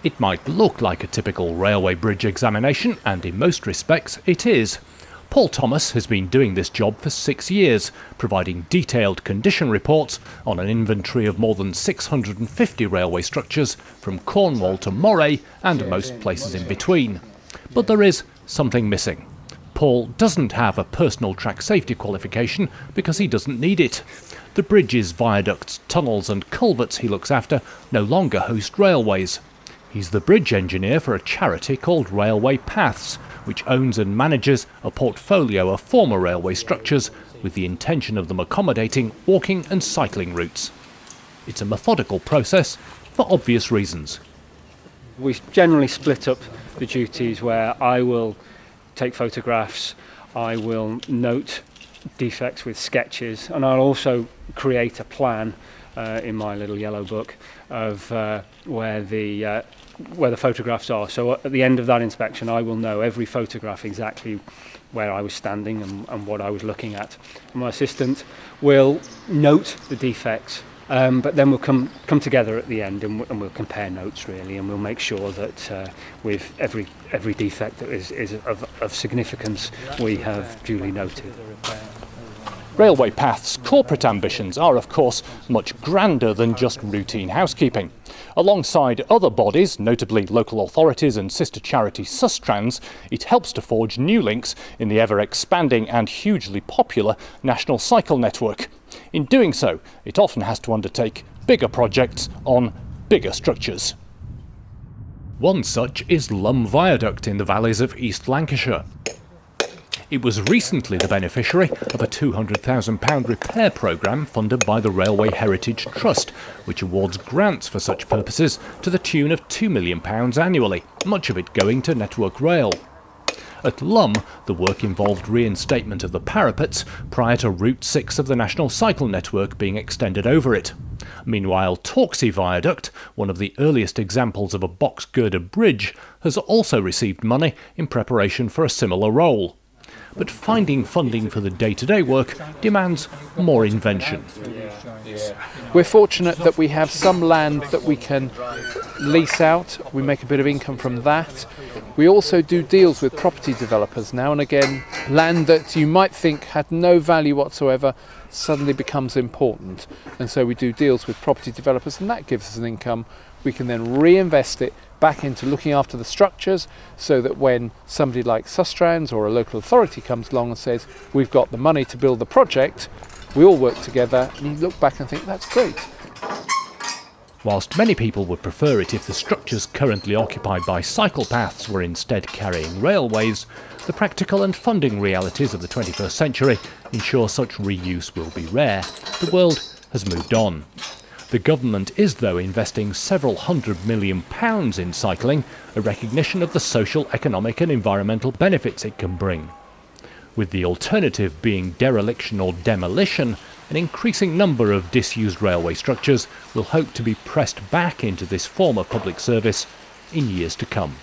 It might look like a typical railway bridge examination, and in most respects it is. Paul Thomas has been doing this job for 6 years, providing detailed condition reports on an inventory of more than 650 railway structures from Cornwall to Moray and most places in between. But there is something missing. Paul doesn't have a personal track safety qualification because he doesn't need it. The bridges, viaducts, tunnels and culverts he looks after no longer host railways. He's the bridge engineer for a charity called Railway Paths, which owns and manages a portfolio of former railway structures with the intention of them accommodating walking and cycling routes. It's a methodical process for obvious reasons. We generally split up the duties where I will take photographs, I will note defects with sketches, and I'll also create a plan in my little yellow book of where the photographs are. So at the end of that inspection I will know every photograph exactly where I was standing and what I was looking at. And my assistant will note the defects, but then we'll come together at the end and we'll compare notes really, and we'll make sure that with every defect that is of significance we have duly noted. Railway Path's corporate ambitions are, of course, much grander than just routine housekeeping. Alongside other bodies, notably local authorities and sister charity Sustrans, it helps to forge new links in the ever-expanding and hugely popular national cycle network. In doing so, it often has to undertake bigger projects on bigger structures. One such is Lum Viaduct in the valleys of East Lancashire. It was recently the beneficiary of a £200,000 repair programme funded by the Railway Heritage Trust, which awards grants for such purposes to the tune of £2 million annually, much of it going to Network Rail. At Lum, the work involved reinstatement of the parapets prior to Route 6 of the National Cycle Network being extended over it. Meanwhile, Torksey Viaduct, one of the earliest examples of a box-girder bridge, has also received money in preparation for a similar role. But finding funding for the day-to-day work demands more invention. We're fortunate that we have some land that we can lease out. We make a bit of income from that. We also do deals with property developers now and again. Land that you might think had no value whatsoever suddenly becomes important. And so we do deals with property developers, and that gives us an income. We can then reinvest it back into looking after the structures, so that when somebody like Sustrans or a local authority comes along and says we've got the money to build the project, we all work together and you look back and think that's great. Whilst many people would prefer it if the structures currently occupied by cycle paths were instead carrying railways, the practical and funding realities of the 21st century ensure such reuse will be rare. The world has moved on. The government is, though, investing several £100 million in cycling, a recognition of the social, economic and environmental benefits it can bring. With the alternative being dereliction or demolition, an increasing number of disused railway structures will hope to be pressed back into this form of public service in years to come.